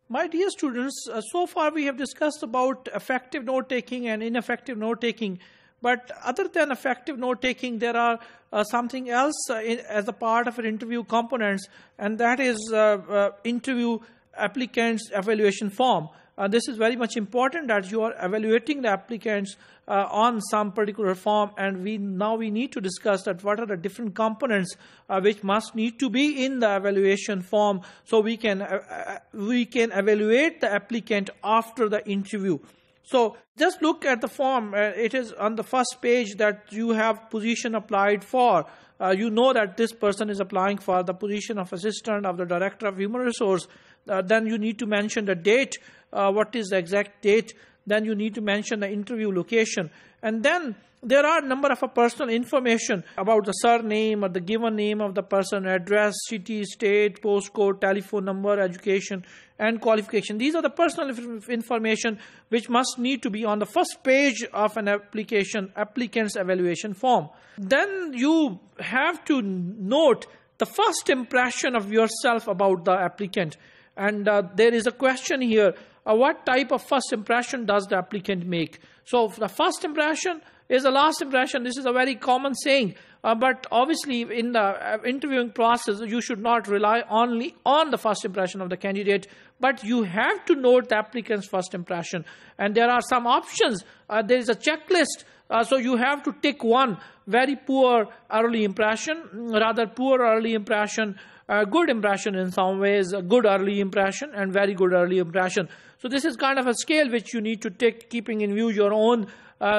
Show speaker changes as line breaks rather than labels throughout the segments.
My dear students, so far we have discussed about effective note-taking and ineffective note-taking. But other than effective note-taking, there are something else as a part of an interview components, and that is interview applicants evaluation form. This is very much important that you are evaluating the applicants on some particular form, and we need to discuss that what are the different components which must need to be in the evaluation form, so we can evaluate the applicant after the interview. So just look at the form. It is on the first page that you have position applied for. You know that this person is applying for the position of assistant of the director of human resource. Then you need to mention the date. What is the exact date? Then you need to mention the interview location. And then there are a number of personal information about the surname or the given name of the person, address, city, state, postcode, telephone number, education, and qualification. These are the personal information which must need to be on the first page of an applicant's evaluation form. Then you have to note the first impression of yourself about the applicant. And there is a question here. What type of first impression does the applicant make? So the first impression is the last impression. This is a very common saying. But obviously in the interviewing process, you should not rely only on the first impression of the candidate, but you have to note the applicant's first impression. And there are some options. There is a checklist. So you have to tick one: very poor early impression, rather poor early impression, good impression in some ways, a good early impression, and very good early impression. So this is kind of a scale which you need to take, keeping in view your own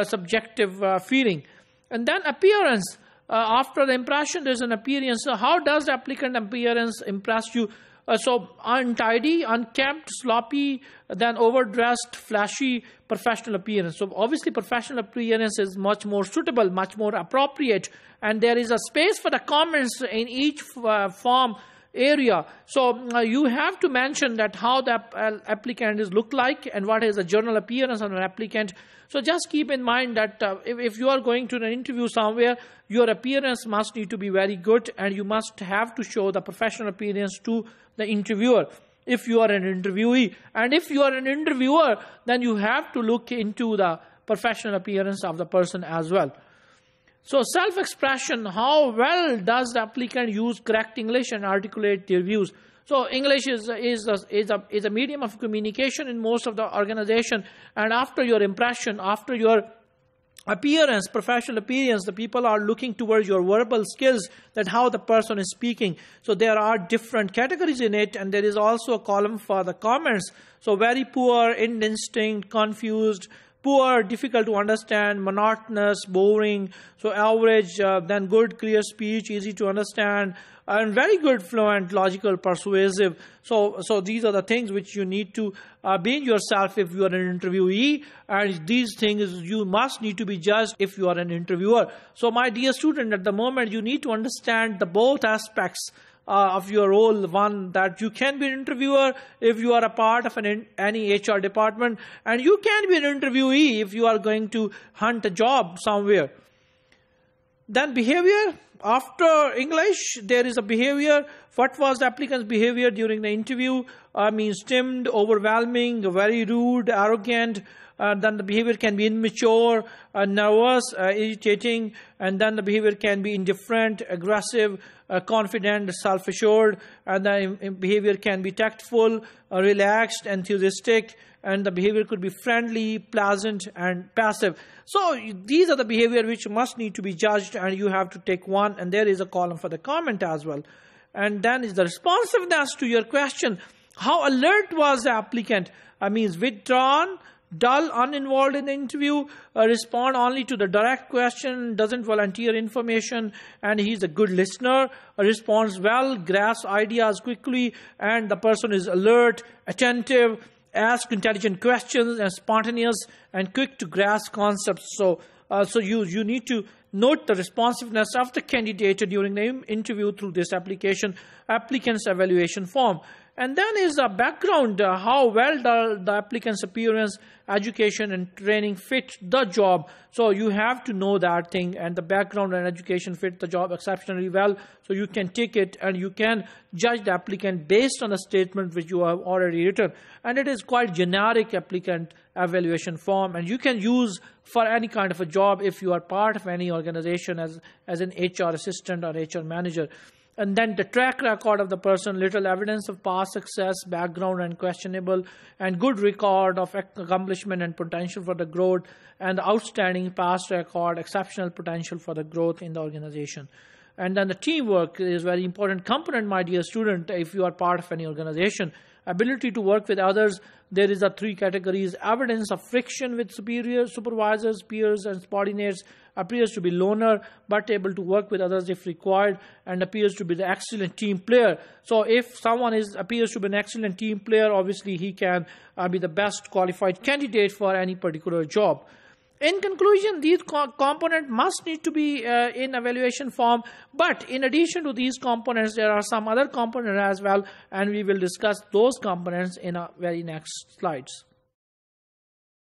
subjective feeling. And then appearance. After the impression, there's an appearance. So how does the applicant appearance impress you? So untidy, unkempt, sloppy, then overdressed, flashy, professional appearance. So obviously professional appearance is much more suitable, much more appropriate. And there is a space for the comments in each form area. So you have to mention that how the applicant is look like and what is the general appearance of an applicant. So just keep in mind that if you are going to an interview somewhere, your appearance must need to be very good, and you must have to show the professional appearance to the interviewer if you are an interviewee. And if you are an interviewer, then you have to look into the professional appearance of the person as well. So self-expression, how well does the applicant use correct English and articulate their views? So English is a medium of communication in most of the organization. And after your impression, after your appearance, professional appearance, the people are looking towards your verbal skills, that how the person is speaking. So there are different categories in it, and there is also a column for the comments. So very poor, indistinct, confused, poor, difficult to understand, monotonous, boring. So average, then good, clear speech, easy to understand, and very good, fluent, logical, persuasive. So these are the things which you need to be in yourself if you are an interviewee, and these things you must need to be judged if you are an interviewer. So my dear student, at the moment you need to understand the both aspects of your role. One, that you can be an interviewer if you are a part of any HR department, and you can be an interviewee if you are going to hunt a job somewhere. Then behavior. After English, there is a behavior. What was the applicant's behavior during the interview? Means timid, overwhelming, very rude, arrogant. Then the behavior can be immature, nervous, irritating, and then the behavior can be indifferent, aggressive, confident, self-assured, and the behavior can be tactful, relaxed, enthusiastic, and the behavior could be friendly, pleasant, and passive. So these are the behavior which must need to be judged, and you have to take one, and there is a column for the comment as well. And then is the responsiveness to your question. How alert was the applicant? Means withdrawn, dull, uninvolved in the interview, respond only to the direct question, doesn't volunteer information, and he's a good listener, responds well, grasps ideas quickly, and the person is alert, attentive, asks intelligent questions, and spontaneous, and quick to grasp concepts. So you need to note the responsiveness of the candidate during the interview through this applicant's evaluation form. And then is the background, how well the applicant's appearance, education and training fit the job. So you have to know that thing, and the background and education fit the job exceptionally well. So you can take it and you can judge the applicant based on a statement which you have already written. And it is quite generic applicant evaluation form, and you can use for any kind of a job if you are part of any organization as an HR assistant or HR manager. And then the track record of the person, little evidence of past success, background and questionable, and good record of accomplishment and potential for the growth, and outstanding past record, exceptional potential for the growth in the organization. And then the teamwork is very important component, my dear student, if you are part of any organization. Ability to work with others. There is a 3 categories. Evidence of friction with superiors, supervisors, peers, and subordinates. Appears to be loner, but able to work with others if required, and appears to be the excellent team player. So if someone appears to be an excellent team player, obviously he can be the best qualified candidate for any particular job. In conclusion, these components must need to be in evaluation form, but in addition to these components, there are some other components as well, and we will discuss those components in our very next slides.